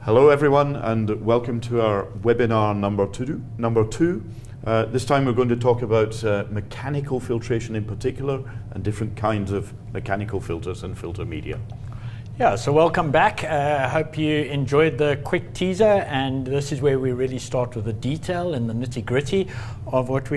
Hello everyone, and welcome to our webinar number two. This time we're going to talk about mechanical filtration in particular and different kinds of mechanical filters and filter media. Yeah, so welcome back. I hope you enjoyed the quick teaser, and this is where we really start with the detail and the nitty-gritty of what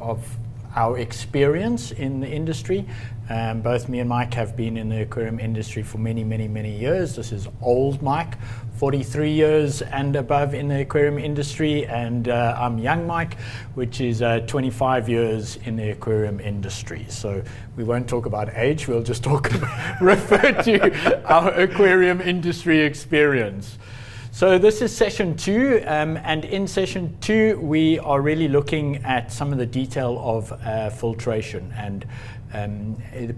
of our experience in the industry. Both me and Mike have been in the aquarium industry for many years. This is old Mike, 43 years and above in the aquarium industry, and I'm young Mike, which is 25 years in the aquarium industry. So we won't talk about age, we'll just refer to our aquarium industry experience. So this is session 2, and in session 2 we are really looking at some of the detail of filtration and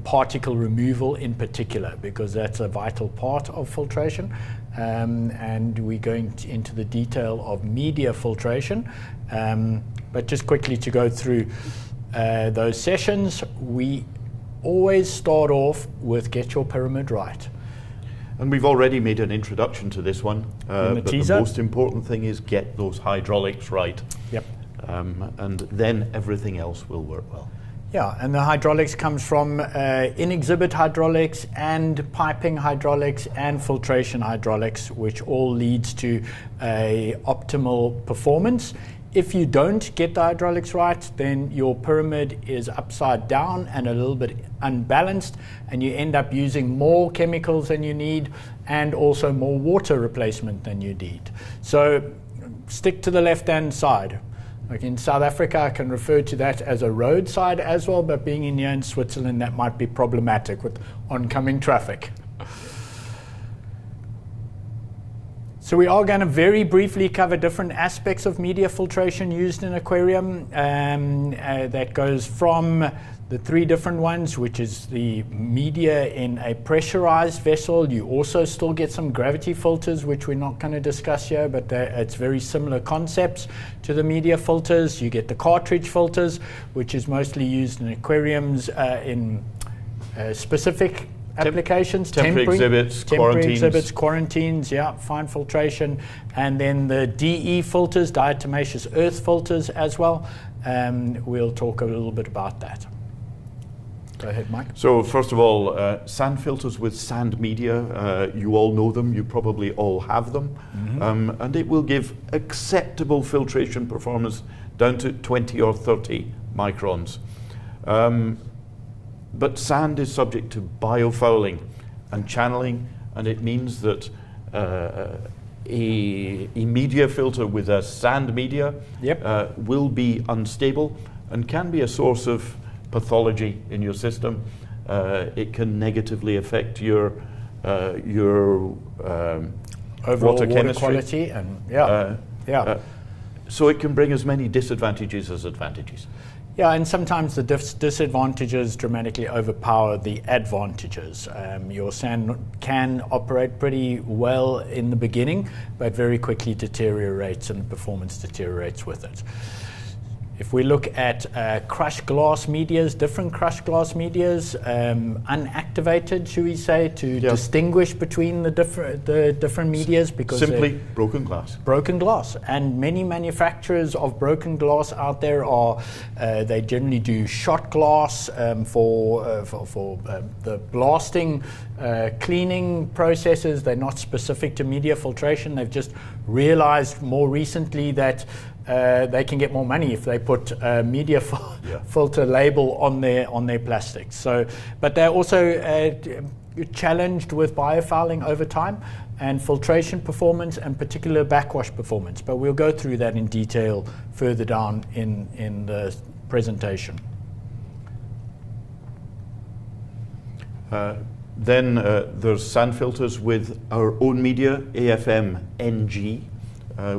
particle removal in particular, because that's a vital part of filtration, and we're going into the detail of media filtration. But just quickly to go through those sessions, we always start off with get your pyramid right. And we've already made an introduction to this one, but teaser. The most important thing is get those hydraulics right. Yep. And then everything else will work well. Yeah, and the hydraulics comes from in-exhibit hydraulics and piping hydraulics and filtration hydraulics, which all leads to a optimal performance. If you don't get the hydraulics right, then your pyramid is upside down and a little bit unbalanced, and you end up using more chemicals than you need and also more water replacement than you need. So stick to the left-hand side. Like in South Africa, I can refer to that as a roadside as well, but being in here in Switzerland, that might be problematic with oncoming traffic. So we are going to very briefly cover different aspects of media filtration used in aquarium. That goes from the 3 different ones, which is the media in a pressurized vessel. You also still get some gravity filters, which we're not going to discuss here, but it's very similar concepts to the media filters. You get the cartridge filters, which is mostly used in aquariums in specific applications, temporary exhibits, quarantines, yeah, fine filtration, and then the DE filters, diatomaceous earth filters as well. We'll talk a little bit about that. Go ahead, Mike. So first of all, sand filters with sand media, you all know them, you probably all have them, and it will give acceptable filtration performance down to 20 or 30 microns. But sand is subject to biofouling and channeling, and it means that a media filter with a sand media will be unstable and can be a source of pathology in your system. It can negatively affect your overall water chemistry, quality, and so it can bring as many disadvantages as advantages. Yeah, and sometimes the disadvantages dramatically overpower the advantages. Your sand can operate pretty well in the beginning, but very quickly deteriorates and performance deteriorates with it. If we look at crushed glass medias, different crushed glass medias, unactivated, should we say, to distinguish between the different medias, because simply broken glass. Broken glass, and many manufacturers of broken glass out there are they generally do shot glass for the blasting, cleaning processes. They're not specific to media filtration. They've just realized more recently that they can get more money if they put a media filter label on their plastics. So, but they're also challenged with biofouling over time and filtration performance, and particular backwash performance. But we'll go through that in detail further down in the presentation. Then there's sand filters with our own media, AFM NG.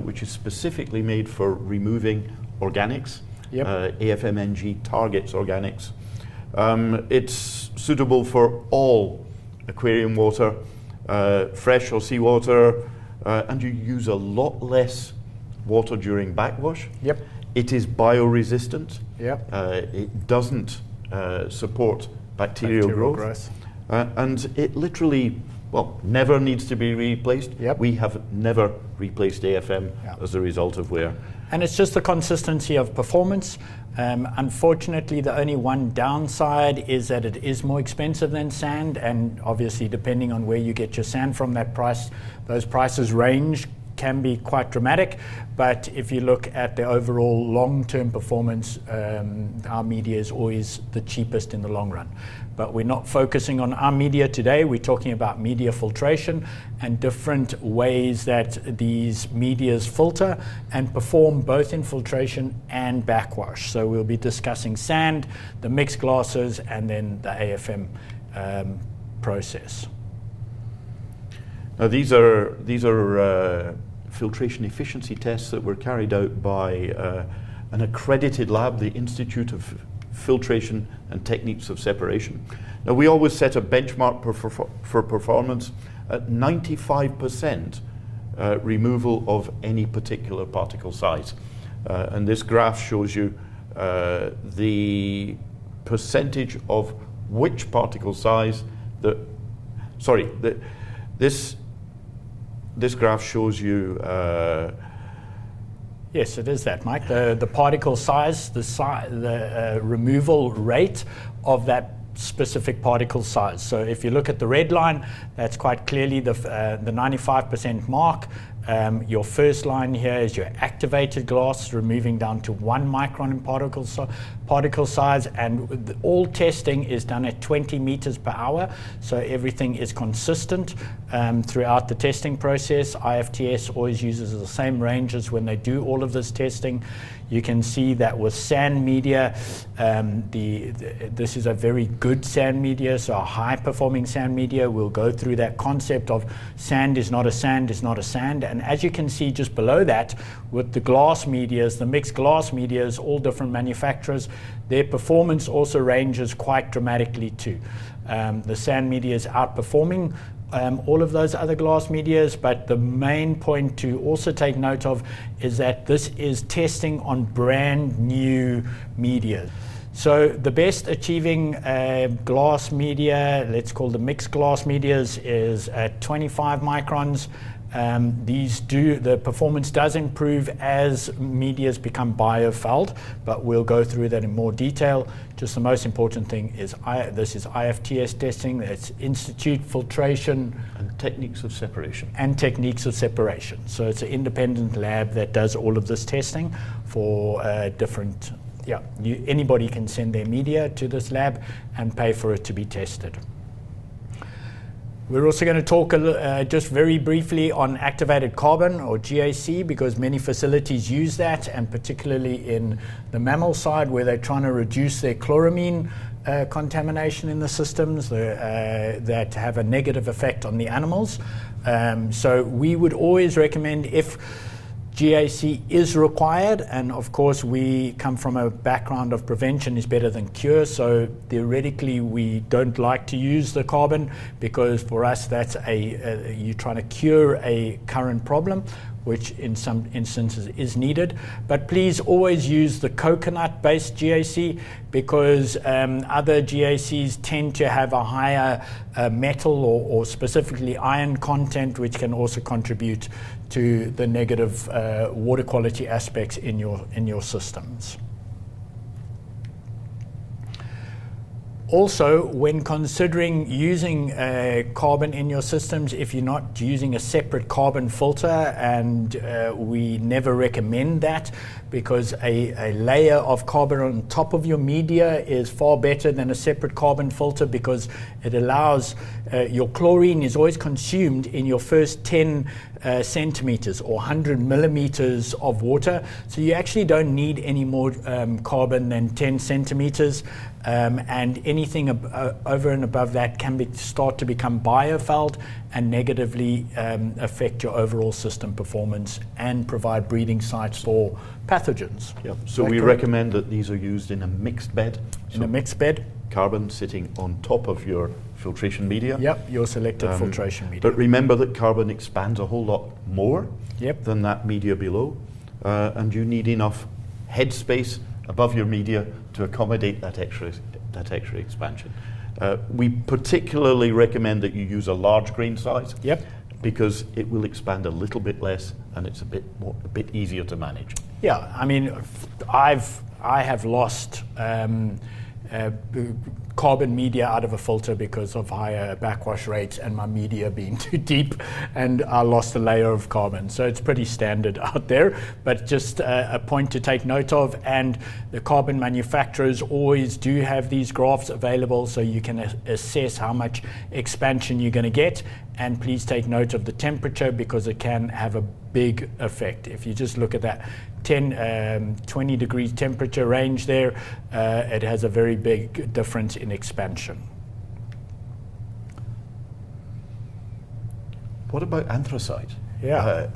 Which is specifically made for removing organics. AFMNG targets organics. It's suitable for all aquarium water, fresh or seawater, and you use a lot less water during backwash. It is bioresistant. It doesn't support bacterial growth. And it literally never needs to be replaced. Yep. We have never replaced AFM as a result of wear. And it's just the consistency of performance. Unfortunately, the only one downside is that it is more expensive than sand, and obviously depending on where you get your sand from, those prices range can be quite dramatic. But if you look at the overall long-term performance, our media is always the cheapest in the long run. But we're not focusing on our media today. We're talking about media filtration and different ways that these medias filter and perform both in filtration and backwash. So we'll be discussing sand, the mixed glasses, and then the AFM process. Now these are filtration efficiency tests that were carried out by an accredited lab, the Institute of Filtration and Techniques of Separation. Now we always set a benchmark for performance at 95% removal of any particular particle size. And this graph shows you the percentage of which particle size this graph shows you yes, it is that, Mike. The particle size, the removal rate of that specific particle size. So if you look at the red line, that's quite clearly the 95% mark. Your first line here is your activated glass, removing down to 1 micron in particle size, and all testing is done at 20 meters per hour, so everything is consistent throughout the testing process. IFTS always uses the same ranges when they do all of this testing. You can see that with sand media, this is a very good sand media, so a high-performing sand media. We'll go through that concept of sand is not a sand is not a sand. And as you can see just below that, with the glass medias, the mixed glass medias, all different manufacturers, their performance also ranges quite dramatically too. The sand media is outperforming all of those other glass medias, but the main point to also take note of is that this is testing on brand new media. So the best achieving glass media, let's call the mixed glass medias, is at 25 microns. The performance does improve as medias become biofoulled, but we'll go through that in more detail. Just the most important thing is this is IFTS testing. That's Institute Filtration and Techniques of Separation. And Techniques of Separation. So it's an independent lab that does all of this testing for different. Anybody can send their media to this lab and pay for it to be tested. We're also going to talk just very briefly on activated carbon, or GAC, because many facilities use that, and particularly in the mammal side where they're trying to reduce their chloramine contamination in the systems that have a negative effect on the animals. So we would always recommend, if GAC is required, and of course we come from a background of prevention is better than cure, so theoretically we don't like to use the carbon, because for us that's you're trying to cure a current problem, which in some instances is needed. But please always use the coconut-based GAC, because other GACs tend to have a higher metal or specifically iron content, which can also contribute to the negative water quality aspects in your systems. Also, when considering using carbon in your systems, if you're not using a separate carbon filter, and we never recommend that, because a layer of carbon on top of your media is far better than a separate carbon filter, because it allows your chlorine is always consumed in your first 10 centimeters or 100 millimeters of water, so you actually don't need any more carbon than 10 centimeters. And anything over and above that can start to become biofouled and negatively affect your overall system performance and provide breeding sites for pathogens. Yep. So we recommend that these are used in a mixed bed. In a mixed bed. Carbon sitting on top of your filtration media. Yep, your selected filtration media. But remember that carbon expands a whole lot more than that media below, and you need enough headspace above your media to accommodate that extra expansion. We particularly recommend that you use a large grain size. Yep. Because it will expand a little bit less and it's a bit easier to manage. Yeah, I mean, I have lost carbon media out of a filter because of higher backwash rates and my media being too deep, and I lost a layer of carbon. So it's pretty standard out there, but just a point to take note of. And the carbon manufacturers always do have these graphs available so you can assess how much expansion you're going to get. And please take note of the temperature because it can have a big effect. If you just look at that 20 degrees temperature range there, it has a very big difference in expansion. What about anthracite? Yeah.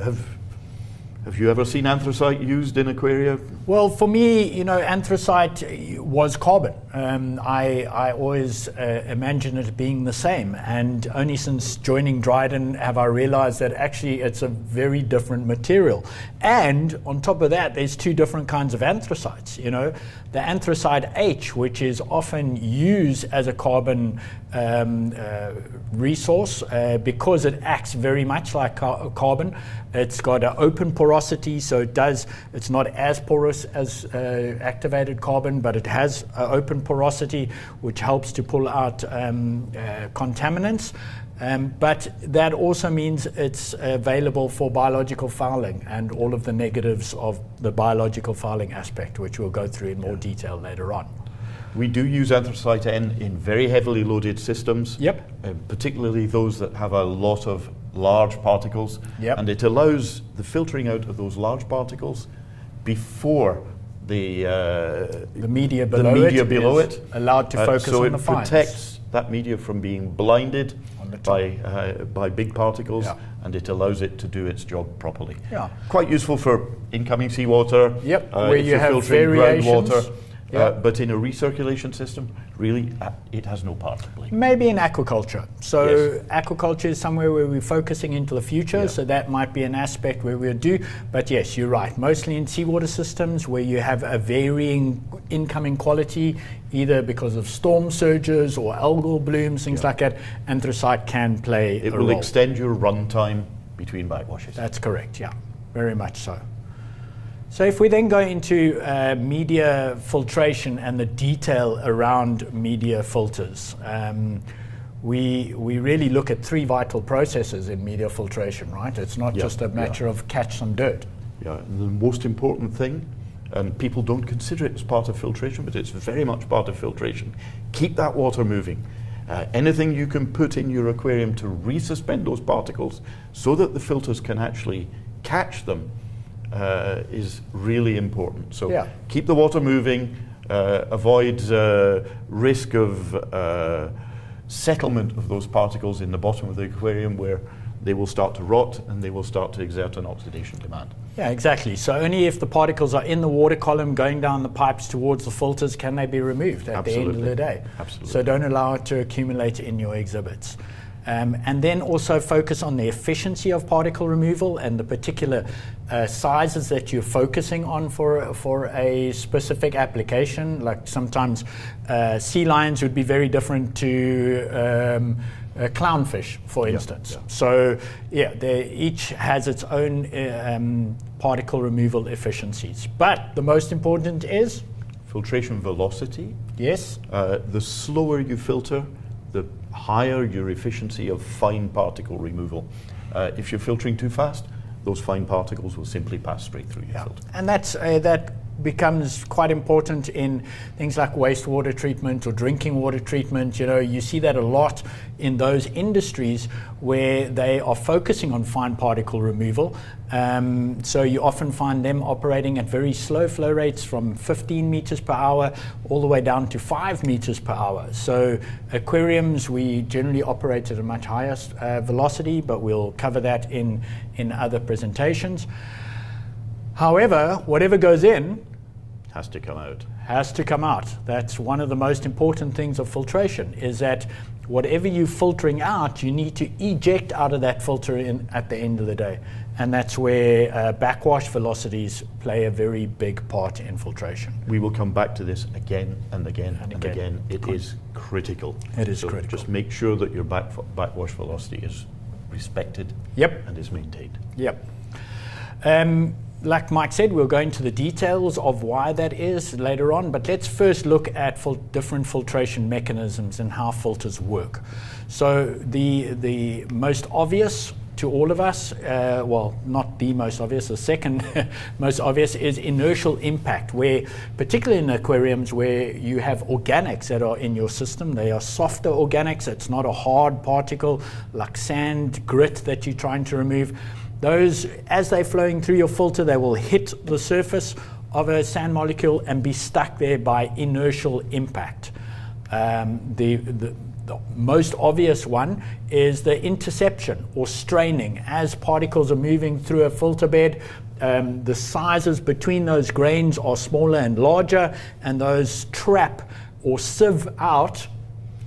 Have you ever seen anthracite used in aquaria? Well, for me, anthracite was carbon. I always imagined it being the same, and only since joining Dryden have I realized that actually it's a very different material. And on top of that, there's two different kinds of anthracites. The anthracite H, which is often used as a carbon resource because it acts very much like carbon. It's got an open porosity, so it's not as porous as activated carbon, but it has an open porosity which helps to pull out contaminants. But that also means it's available for biological fouling and all of the negatives of the biological fouling aspect, which we'll go through in more detail later on. We do use anthracite N in very heavily loaded systems, Yep. Particularly those that have a lot of large particles, Yep. and it allows the filtering out of those large particles before the media below it is allowed to focus so on the fines. So it protects that media from being blinded by big particles, Yeah. and it allows it to do its job properly. Yeah. Quite useful for incoming seawater, Yep, where if you you're have filtering variations. groundwater. Yeah. But in a recirculation system, really, it has no part to play. Maybe in aquaculture. So Yes. aquaculture is somewhere where we're focusing into the future, Yeah. so that might be an aspect where we'll do. But yes, you're right. Mostly in seawater systems where you have a varying incoming quality, either because of storm surges or algal blooms, things like that, anthracite can play It a will role. extend your runtime between backwashes. That's correct, yeah. Very much so. So if we then go into media filtration and the detail around media filters, we really look at three vital processes in media filtration, right? It's not just a matter of catch some dirt. Yeah, and the most important thing, and people don't consider it as part of filtration, but it's very much part of filtration. Keep that water moving. Anything you can put in your aquarium to resuspend those particles so that the filters can actually catch them is really important. So keep the water moving, avoid risk of settlement of those particles in the bottom of the aquarium where they will start to rot and they will start to exert an oxidation demand. Yeah, exactly. So only if the particles are in the water column going down the pipes towards the filters can they be removed at the end of the day. Absolutely. So don't allow it to accumulate in your exhibits. And then also focus on the efficiency of particle removal and the particular sizes that you're focusing on for a specific application. Like sometimes sea lions would be very different to clownfish, for instance. Yeah. So they each has its own particle removal efficiencies. But the most important is? Filtration velocity. Yes. The slower you filter, the higher your efficiency of fine particle removal. If you're filtering too fast, those fine particles will simply pass straight through your filter. And that becomes quite important in things like wastewater treatment or drinking water treatment. You see that a lot in those industries where they are focusing on fine particle removal. So you often find them operating at very slow flow rates from 15 meters per hour all the way down to 5 meters per hour. So aquariums, we generally operate at a much higher velocity, but we'll cover that in other presentations. However, whatever goes in has to come out. Has to come out. That's one of the most important things of filtration, is that whatever you're filtering out, you need to eject out of that filter at the end of the day. And that's where backwash velocities play a very big part in filtration. We will come back to this again and again and again. It is critical. It is critical. Just make sure that your backwash velocity is respected and is maintained. Yep. Like Mike said, we'll go into the details of why that is later on, but let's first look at different filtration mechanisms and how filters work. So the most obvious to all of us, well, not the most obvious, the second most obvious is inertial impact, where particularly in aquariums where you have organics that are in your system, they are softer organics, it's not a hard particle like sand, grit that you're trying to remove. Those, as they're flowing through your filter, they will hit the surface of a sand molecule and be stuck there by inertial impact. The most obvious one is the interception or straining. As particles are moving through a filter bed, the sizes between those grains are smaller and larger, and those trap or sieve out,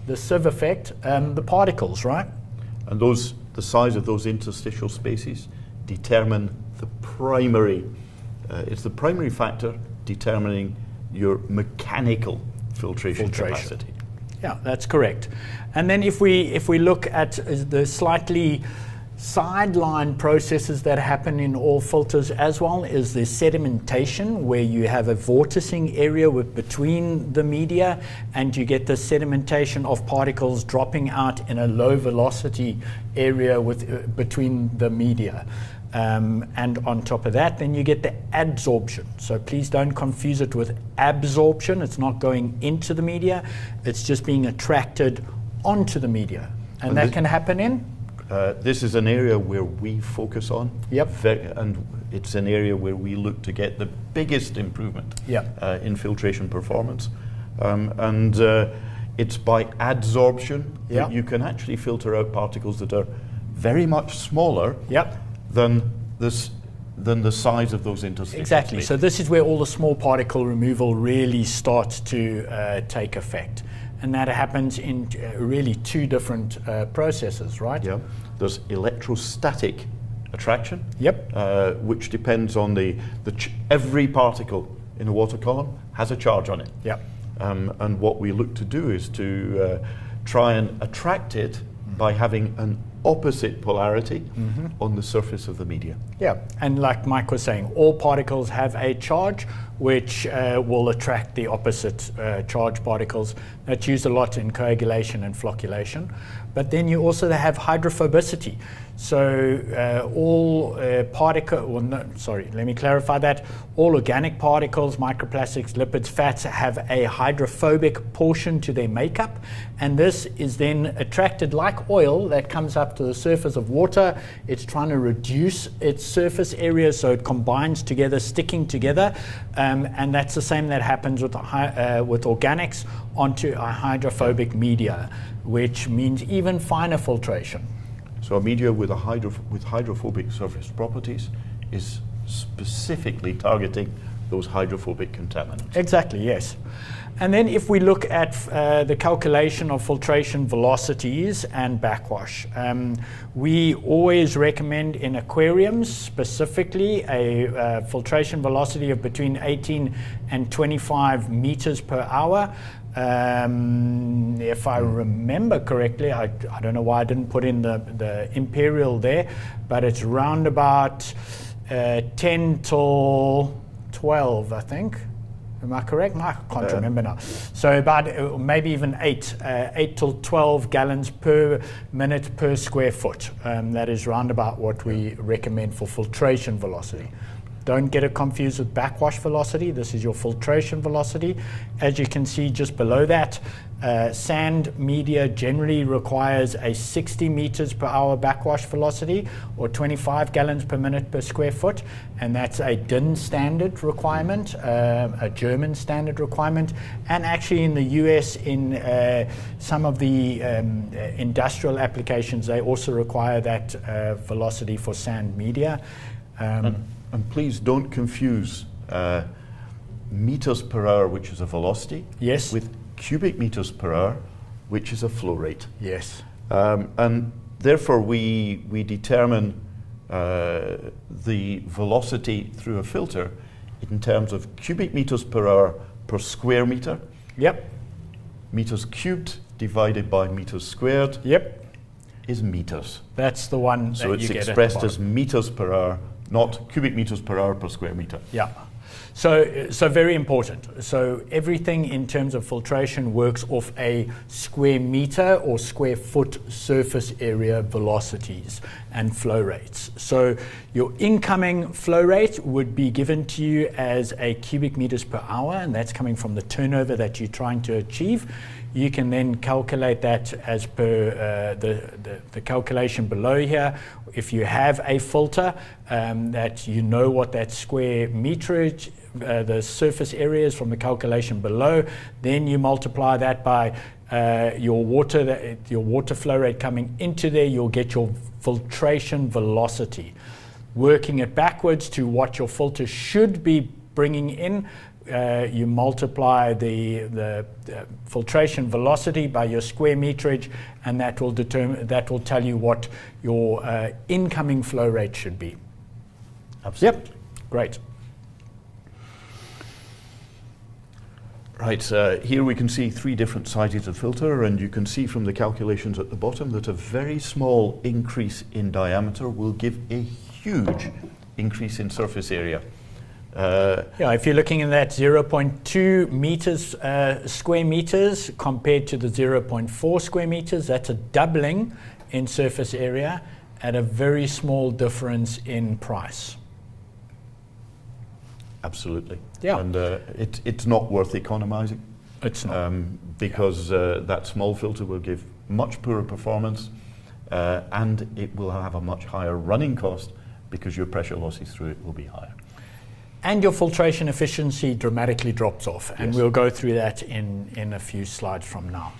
the sieve effect, the particles, right? And the size of those interstitial spaces determine the primary, it's the primary factor determining your mechanical filtration capacity. Yeah, that's correct. And then if we look at the slightly sideline processes that happen in all filters as well, is the sedimentation, where you have a vorticing area between the media, and you get the sedimentation of particles dropping out in a low velocity area between the media. And on top of that, then you get the adsorption. So please don't confuse it with absorption. It's not going into the media. It's just being attracted onto the media. And that can happen in? This is an area where we focus on. Yep. And it's an area where we look to get the biggest improvement in filtration performance. It's by adsorption that you can actually filter out particles that are very much smaller than the size of those interstitials. Exactly. So this is where all the small particle removal really starts to take effect. And that happens in really two different processes, right? Yeah. There's electrostatic attraction, which depends on every particle in a water column has a charge on it. Yep. And what we look to do is to try and attract it by having an opposite polarity on the surface of the media. Yeah, and like Mike was saying, all particles have a charge which will attract the opposite charge particles. That's used a lot in coagulation and flocculation. But then you also have hydrophobicity. So all let me clarify that. All organic particles, microplastics, lipids, fats have a hydrophobic portion to their makeup, and this is then attracted like oil that comes up to the surface of water. It's trying to reduce its surface area so it combines together, sticking together, and that's the same that happens with organics onto a hydrophobic media, which means even finer filtration. So a media with hydrophobic surface properties is specifically targeting those hydrophobic contaminants. Exactly, yes. And then if we look at the calculation of filtration velocities and backwash, we always recommend in aquariums specifically a filtration velocity of between 18 and 25 meters per hour. If I remember correctly, I don't know why I didn't put in the imperial there, but it's round about 10 till 12, I think. Am I correct? No, I can't remember now. So about maybe even 8 till 12 gallons per minute per square foot. That is round about what we recommend for filtration velocity. Don't get it confused with backwash velocity. This is your filtration velocity. As you can see just below that, sand media generally requires a 60 meters per hour backwash velocity, or 25 gallons per minute per square foot, and that's a DIN standard requirement, a German standard requirement, and actually in the US, in some of the industrial applications, they also require that velocity for sand media. And please don't confuse meters per hour, which is a velocity, with cubic meters per hour, which is a flow rate. Yes. And therefore, we determine the velocity through a filter in terms of cubic meters per hour per square meter. Yep. Meters cubed divided by meters squared. Yep. Is meters. That's the one. So that it's you get expressed at the as meters per hour, not cubic meters per hour per square meter. Yeah. So very important. So everything in terms of filtration works off a square meter or square foot surface area velocities and flow rates. So your incoming flow rate would be given to you as a cubic meters per hour, and that's coming from the turnover that you're trying to achieve. You can then calculate that as per the calculation below here. If you have a filter that you know what that square meterage, the surface area is from the calculation below, then you multiply that by your water flow rate coming into there, you'll get your filtration velocity. Working it backwards to what your filter should be bringing in, you multiply the filtration velocity by your square meterage, and that will tell you what your incoming flow rate should be. Absolutely. Yep. Great. Right, here we can see 3 different sizes of filter, and you can see from the calculations at the bottom that a very small increase in diameter will give a huge increase in surface area. If you're looking at that 0.2 meters, square meters compared to the 0.4 square meters, that's a doubling in surface area at a very small difference in price. Absolutely. Yeah. And it's not worth economizing. It's not. Because that small filter will give much poorer performance, and it will have a much higher running cost because your pressure losses through it will be higher. And your filtration efficiency dramatically drops off, and Yes. we'll go through that in a few slides from now.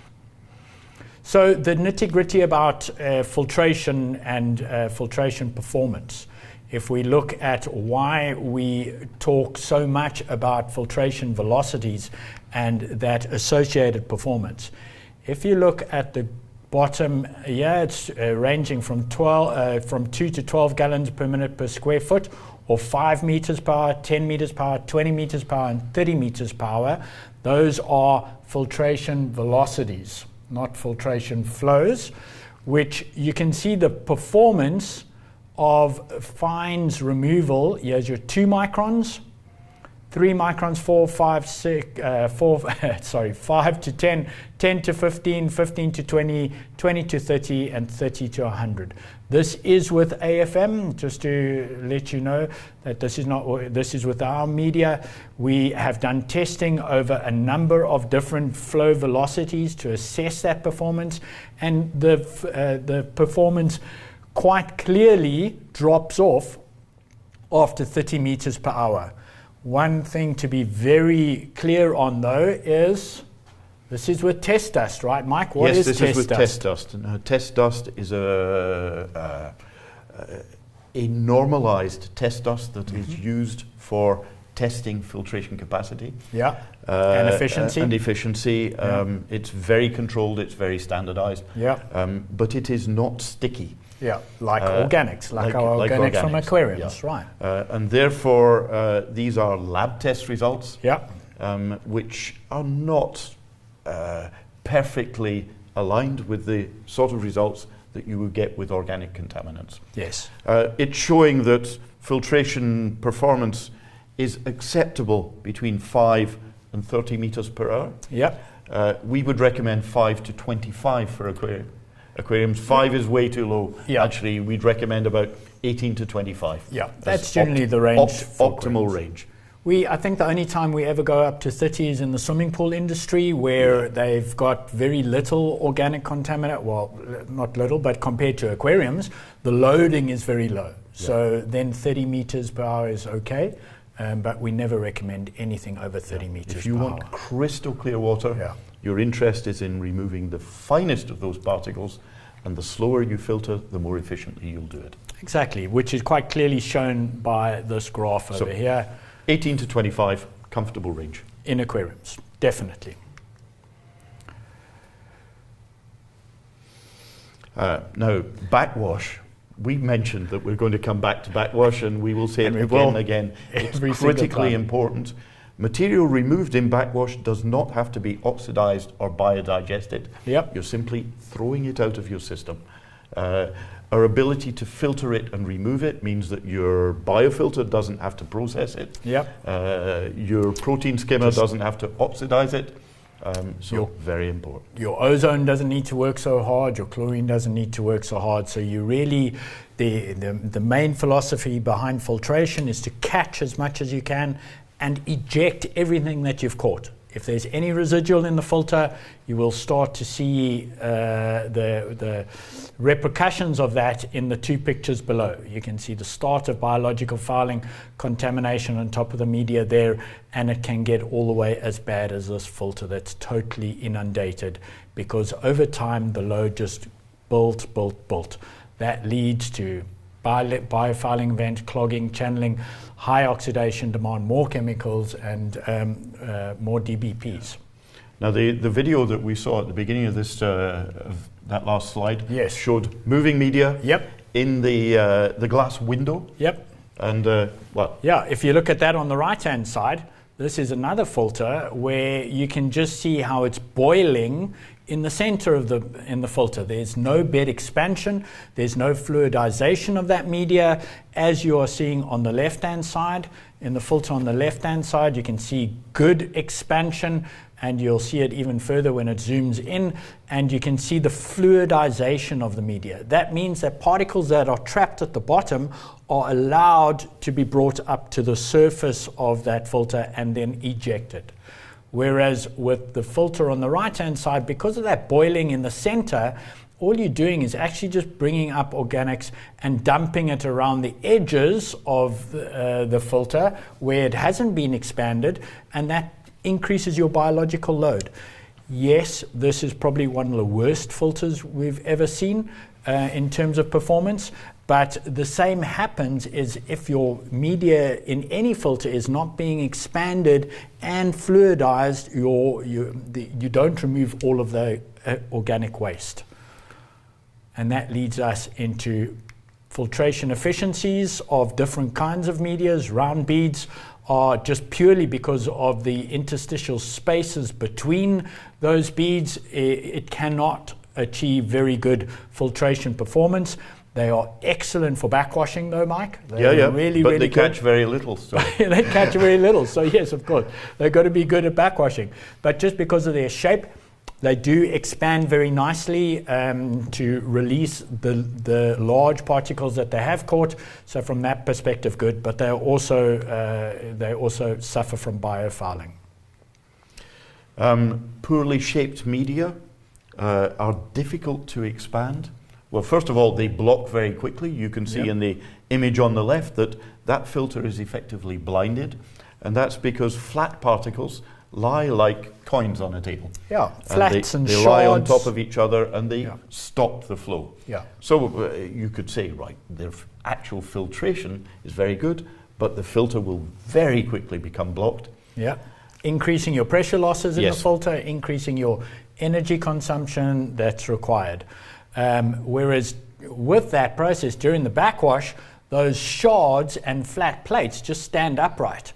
So the nitty-gritty about filtration and filtration performance. If we look at why we talk so much about filtration velocities and that associated performance. If you look at the bottom, it's ranging from 2 to 12 gallons per minute per square foot, or 5 meters per hour, 10 meters per hour, 20 meters per hour, and 30 meters per hour. Those are filtration velocities, not filtration flows, which you can see the performance of fines removal. Here's your 2 microns, 3 microns, 4, 5, 6, 5 to 10, 10 to 15, 15 to 20, 20 to 30, and 30 to 100. This is with AFM, just to let you know that this is with our media. We have done testing over a number of different flow velocities to assess that performance, and the performance quite clearly drops off after 30 meters per hour. One thing to be very clear on, though, is this is with test dust, right, Mike? What is test dust? Yes, this is with test dust. And, test dust is a normalized test dust that is used for testing filtration capacity. Yeah, and efficiency. And efficiency. It's very controlled, it's very standardized. Yeah. But it is not sticky. Yeah, like organics, like our organics from aquariums, yeah. Right. And therefore, these are lab test results, yeah. Which are not perfectly aligned with the sort of results that you would get with organic contaminants. Yes. It's showing that filtration performance is acceptable between 5 and 30 meters per hour. Yeah. We would recommend 5 to 25 for aquariums. 5 is way too low. Yeah. Actually, we'd recommend about 18 to 25. Yeah, that's generally the range. Optimal range. I think the only time we ever go up to 30 is in the swimming pool industry, where they've got very little organic contaminant. Well, not little, but compared to aquariums, the loading is very low. So then 30 meters per hour is okay, but we never recommend anything over 30 meters per hour. If you want crystal clear water, your interest is in removing the finest of those particles, and the slower you filter, the more efficiently you'll do it. Exactly, which is quite clearly shown by this graph over here. 18 to 25, comfortable range. In aquariums, definitely. Now, backwash. We mentioned that we're going to come back to backwash, and we will say it again and again. It's critically important. Material removed in backwash does not have to be oxidized or biodigested. Yep. You're simply throwing it out of your system. Our ability to filter it and remove it means that your biofilter doesn't have to process it. Yep. Your protein skimmer doesn't have to oxidize it. Very important. Your ozone doesn't need to work so hard, your chlorine doesn't need to work so hard. So you really, the main philosophy behind filtration is to catch as much as you can and eject everything that you've caught. If there's any residual in the filter, you will start to see the repercussions of that in the two pictures below. You can see the start of biological fouling, contamination on top of the media there, and it can get all the way as bad as this filter that's totally inundated, because over time the load just built. That leads to biofouling event, clogging, channeling, high oxidation demand, more chemicals, and more DBPs. Now, the video that we saw at the beginning of this, of that last slide, showed moving media in the glass window. Yep. And, if you look at that on the right-hand side, this is another filter where you can just see how it's boiling in the center of the filter. There's no bed expansion, there's no fluidization of that media, as you are seeing on the left-hand side. In the filter on the left-hand side, you can see good expansion, and you'll see it even further when it zooms in, and you can see the fluidization of the media. That means that particles that are trapped at the bottom are allowed to be brought up to the surface of that filter and then ejected. Whereas with the filter on the right-hand side, because of that boiling in the center, all you're doing is actually just bringing up organics and dumping it around the edges of the filter where it hasn't been expanded, and that increases your biological load. Yes, this is probably one of the worst filters we've ever seen in terms of performance, but the same happens is if your media in any filter is not being expanded and fluidized, you don't remove all of the organic waste. And that leads us into filtration efficiencies of different kinds of medias. Round beads are just purely because of the interstitial spaces between those beads. It cannot achieve very good filtration performance. They are excellent for backwashing though, Mike. They're really but they good. catch very little. So. They catch very little, so yes, of course. They've got to be good at backwashing. But just because of their shape, they do expand very nicely to release the large particles that they have caught. So from that perspective, good. But they also suffer from biofouling. Poorly shaped media are difficult to expand. Well, first of all, they block very quickly. You can see in the image on the left that filter is effectively blinded, and that's because flat particles lie like coins on a table. Yeah, flats and they shards. lie on top of each other, and they stop the flow. Yeah. So you could say, right, their actual filtration is very good, but the filter will very quickly become blocked. Yeah, increasing your pressure losses in the filter, increasing your energy consumption that's required. Whereas with that process during the backwash, those shards and flat plates just stand upright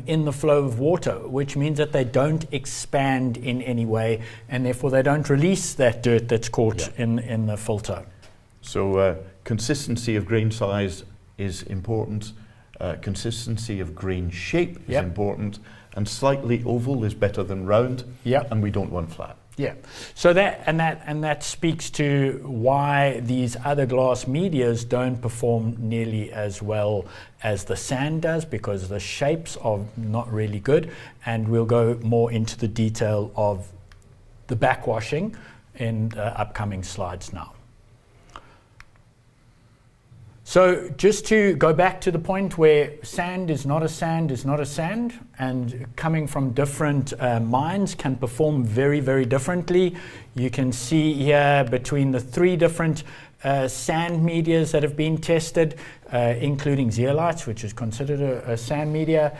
in the flow of water, which means that they don't expand in any way, and therefore they don't release that dirt that's caught in the filter. So consistency of grain size is important, consistency of grain shape is important, and slightly oval is better than round, and we don't want flat. Yeah, so that speaks to why these other glass medias don't perform nearly as well as the sand does, because the shapes are not really good, and we'll go more into the detail of the backwashing in the upcoming slides now. So just to go back to the point where sand is not a sand is not a sand, and coming from different mines can perform very, very differently. You can see here between the three different sand medias that have been tested, including zeolites, which is considered a sand media.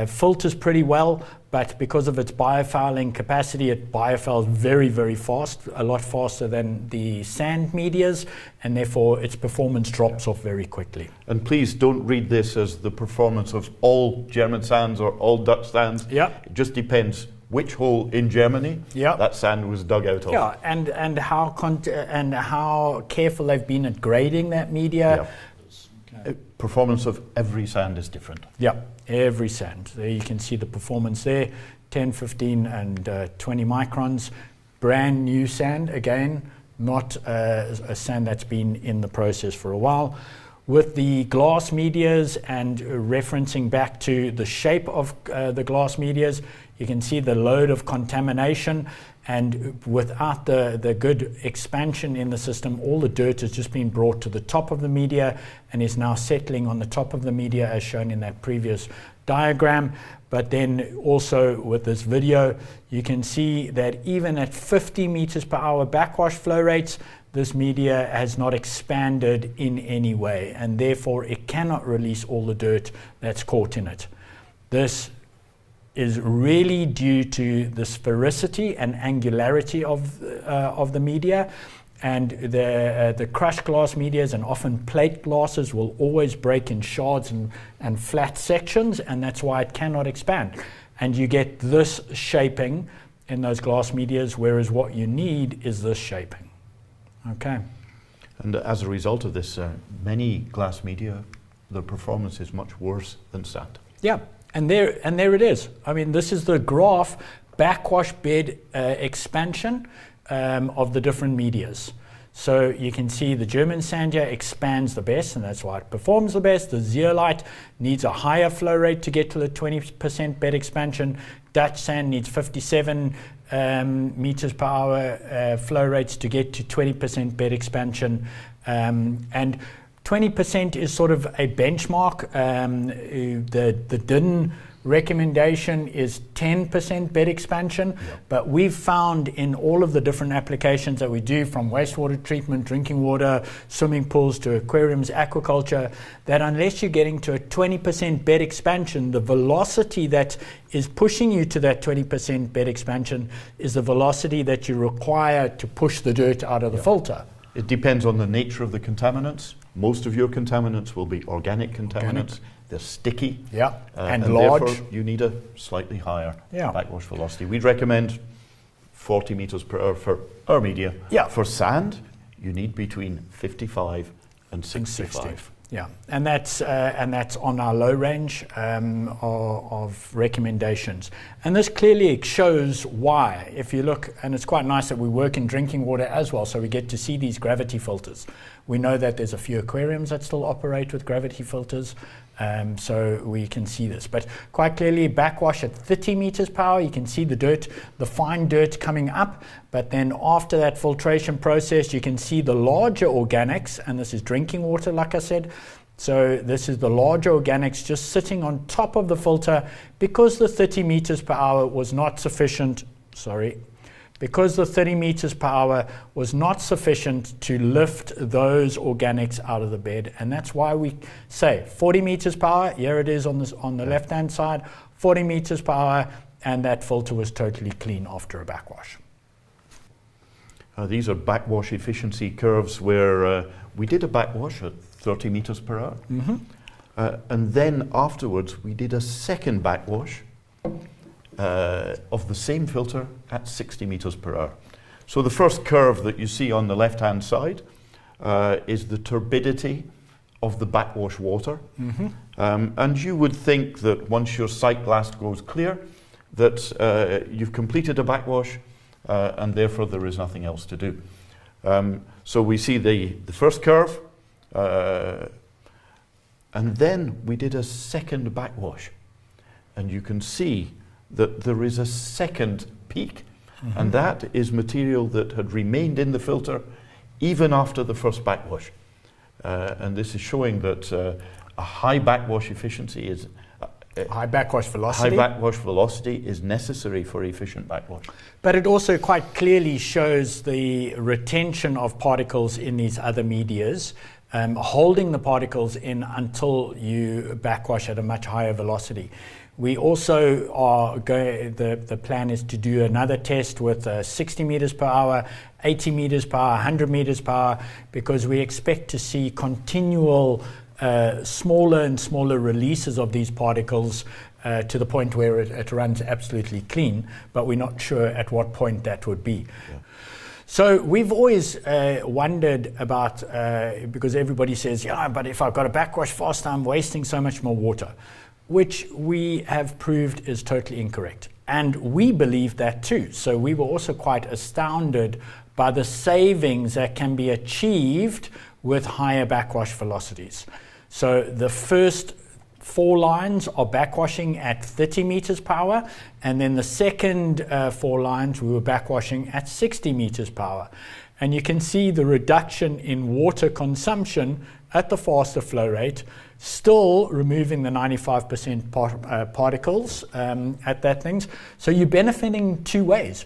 Filters pretty well, but because of its biofouling capacity, it biofouls very, very fast, a lot faster than the sand medias, and therefore its performance drops off very quickly. And please don't read this as the performance of all German sands or all Dutch sands. Yeah. It just depends which hole in Germany that sand was dug out of. Yeah, and how careful they've been at grading that media. Yeah. Performance of every sand is different. Yeah, every sand. There you can see the performance there, 10, 15, and 20 microns. Brand new sand, again, not a sand that's been in the process for a while. With the glass medias and referencing back to the shape of the glass medias, you can see the load of contamination, and without the good expansion in the system, all the dirt has just been brought to the top of the media and is now settling on the top of the media as shown in that previous diagram. But then also with this video, you can see that even at 50 meters per hour backwash flow rates, this media has not expanded in any way, and therefore it cannot release all the dirt that's caught in it. This is really due to the sphericity and angularity of the media, and the crushed glass medias and often plate glasses will always break in shards and flat sections, and that's why it cannot expand. And you get this shaping in those glass medias, whereas what you need is this shaping. Okay. And as a result of this, many glass media, the performance is much worse than sand. Yeah. And there it is. I mean, this is the graph, backwash bed expansion of the different medias. So you can see the German sand here expands the best, and that's why it performs the best. The zeolite needs a higher flow rate to get to the 20% bed expansion. Dutch sand needs 57 meters per hour flow rates to get to 20% bed expansion. And 20% is sort of a benchmark. The DIN recommendation is 10% bed expansion, but we've found in all of the different applications that we do, from wastewater treatment, drinking water, swimming pools to aquariums, aquaculture, that unless you're getting to a 20% bed expansion, the velocity that is pushing you to that 20% bed expansion is the velocity that you require to push the dirt out of the filter. It depends on the nature of the contaminants. Most of your contaminants will be organic contaminants. They're sticky. Yeah, and large. large. Therefore, you need a slightly higher backwash velocity. We'd recommend 40 meters per hour for our media. Yeah. For sand, you need between 55 and 65. Yeah, and that's on our low range of recommendations. And this clearly shows why. If you look, and it's quite nice that we work in drinking water as well, so we get to see these gravity filters. We know that there's a few aquariums that still operate with gravity filters, so we can see this. But quite clearly, backwash at 30 meters per hour, you can see the dirt, the fine dirt coming up. But then after that filtration process, you can see the larger organics, and this is drinking water, like I said. So this is the larger organics just sitting on top of the filter because the 30 meters per hour was not sufficient. Because the 30 meters per hour was not sufficient to lift those organics out of the bed. And that's why we say 40 meters per hour, here it is on the left-hand side, 40 meters per hour, and that filter was totally clean after a backwash. These are backwash efficiency curves where we did a backwash at 30 meters per hour. Mm-hmm. And then afterwards, we did a second backwash of the same filter at 60 meters per hour. So the first curve that you see on the left-hand side is the turbidity of the backwash water. Mm-hmm. And you would think that once your sight glass goes clear, that you've completed a backwash and therefore there is nothing else to do. So we see the first curve, and then we did a second backwash. And you can see that there is a second peak, and that is material that had remained in the filter even after the first backwash. And this is showing that a high backwash efficiency high backwash velocity. High backwash velocity is necessary for efficient backwash. But it also quite clearly shows the retention of particles in these other medias, holding the particles in until you backwash at a much higher velocity. We also are going, the plan is to do another test with 60 meters per hour, 80 meters per hour, 100 meters per hour, because we expect to see continual smaller and smaller releases of these particles to the point where it runs absolutely clean, but we're not sure at what point that would be. Yeah. So we've always wondered about, because everybody says, yeah, but if I've got a backwash fast, I'm wasting so much more water, which we have proved is totally incorrect. And we believe that too. So we were also quite astounded by the savings that can be achieved with higher backwash velocities. So the first 4 lines are backwashing at 30 meters per hour, and then the second 4 lines we were backwashing at 60 meters per hour. And you can see the reduction in water consumption at the faster flow rate, still removing the 95% particles at that things. So you're benefiting 2 ways.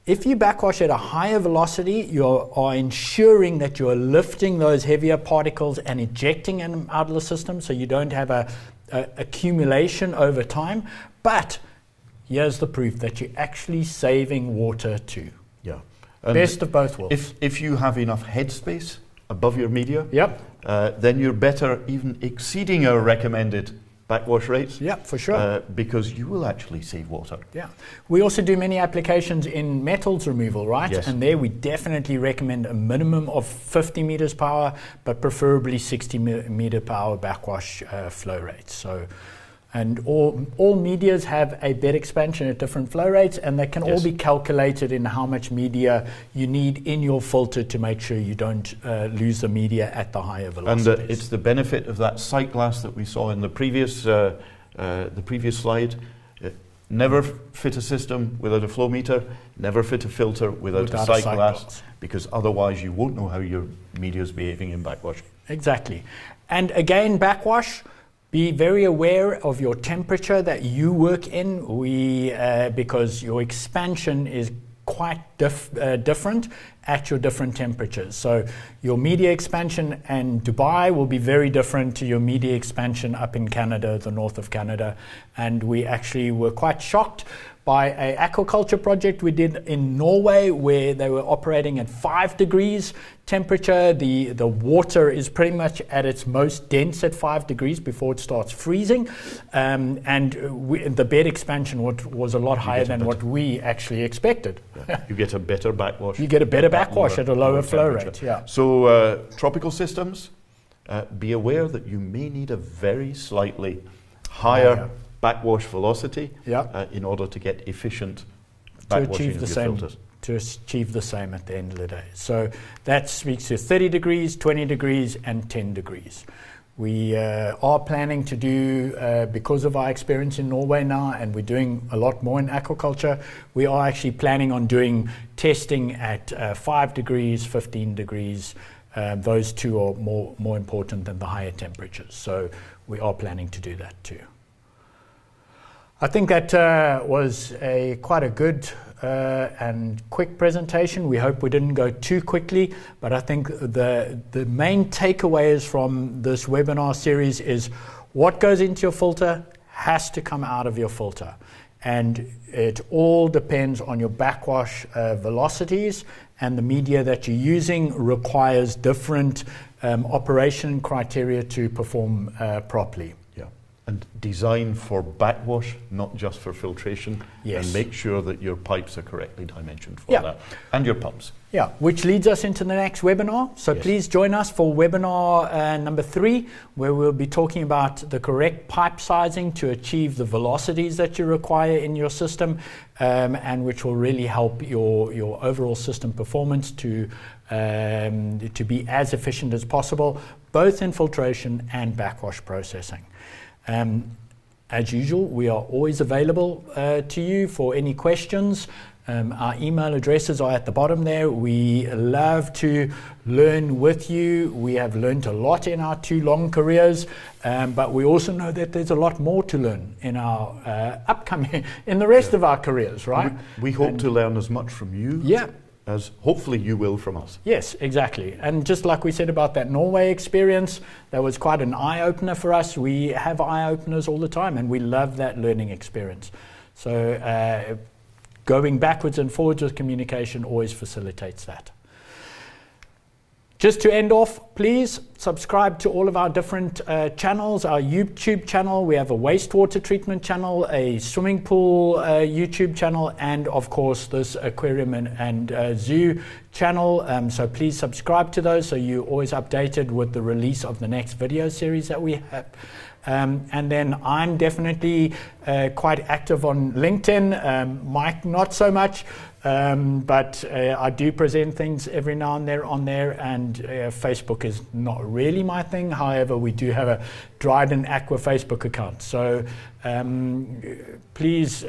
If you backwash at a higher velocity, you are ensuring that you're lifting those heavier particles and ejecting them out of the system, so you don't have a accumulation over time. But here's the proof that you're actually saving water too. Yeah. Best of both worlds. If you have enough headspace above your media, yep, then you're better even exceeding our recommended backwash rates. Yeah, for sure. Because you will actually save water. Yeah. We also do many applications in metals removal, right? Yes. And there we definitely recommend a minimum of 50 meters per hour, but preferably 60 meter per hour backwash flow rates. So, and all medias have a bed expansion at different flow rates, and they can all be calculated in how much media you need in your filter to make sure you don't lose the media at the higher velocities. And it's the benefit of that sight glass that we saw in the previous slide. Never fit a system without a flow meter, never fit a filter without a sight glass, because otherwise you won't know how your media is behaving in backwash. Exactly. And again, backwash, be very aware of your temperature that you work in, because your expansion is quite different at your different temperatures. So your media expansion in Dubai will be very different to your media expansion up in Canada, the north of Canada. And we actually were quite shocked by an aquaculture project we did in Norway, where they were operating at 5 degrees temperature. The water is pretty much at its most dense at 5 degrees before it starts freezing. The bed expansion was a lot higher than what we actually expected. Yeah. You get a better backwash. You get a better backwash at a lower flow rate. Yeah. So tropical systems, be aware that you may need a very slightly higher backwash velocity in order to get efficient backwashing of your filters. To achieve the same at the end of the day. So that speaks to 30 degrees, 20 degrees, and 10 degrees. We are planning to do, because of our experience in Norway now, and we're doing a lot more in aquaculture, we are actually planning on doing testing at 5 degrees, 15 degrees. Those two are more important than the higher temperatures. So we are planning to do that too. I think that was quite a good and quick presentation. We hope we didn't go too quickly, but I think the main takeaways from this webinar series is what goes into your filter has to come out of your filter. And it all depends on your backwash velocities, and the media that you're using requires different operation criteria to perform properly. And design for backwash, not just for filtration. Yes. And make sure that your pipes are correctly dimensioned for that. And your pumps. Yeah, which leads us into the next webinar. So please join us for webinar number 3, where we'll be talking about the correct pipe sizing to achieve the velocities that you require in your system, and which will really help your overall system performance to be as efficient as possible, both in filtration and backwash processing. as usual, we are always available to you for any questions. Our email addresses are at the bottom there. We love to learn with you. We have learned a lot in our 2 long careers, but we also know that there's a lot more to learn in our in the rest of our careers, right? We hope to learn as much from you as hopefully you will from us. Yes, exactly. And just like we said about that Norway experience, that was quite an eye-opener for us. We have eye-openers all the time, and we love that learning experience. So going backwards and forwards with communication always facilitates that. Just to end off, please subscribe to all of our different channels. Our YouTube channel, we have a wastewater treatment channel, a swimming pool YouTube channel, and of course this aquarium and zoo channel. So please subscribe to those so you're always updated with the release of the next video series that we have. And then I'm definitely quite active on LinkedIn. Mike, not so much, but I do present things every now and then on there, and Facebook is not really my thing. However, we do have a Dryden Aqua Facebook account. So please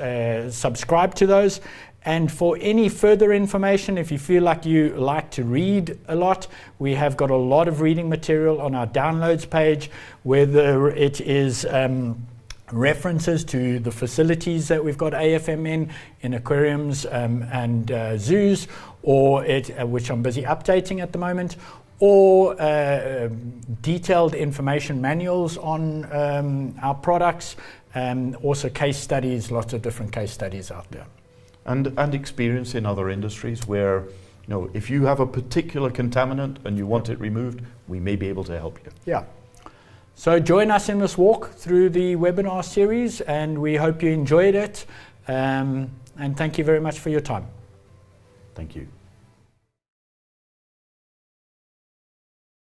subscribe to those. And for any further information, if you feel like you like to read a lot, we have got a lot of reading material on our downloads page, whether it is references to the facilities that we've got AFM in aquariums and zoos, or which I'm busy updating at the moment, or detailed information manuals on our products, also case studies, lots of different case studies out there. And experience in other industries where, if you have a particular contaminant and you want it removed, we may be able to help you. Yeah. So join us in this walk through the webinar series, and we hope you enjoyed it. And thank you very much for your time. Thank you.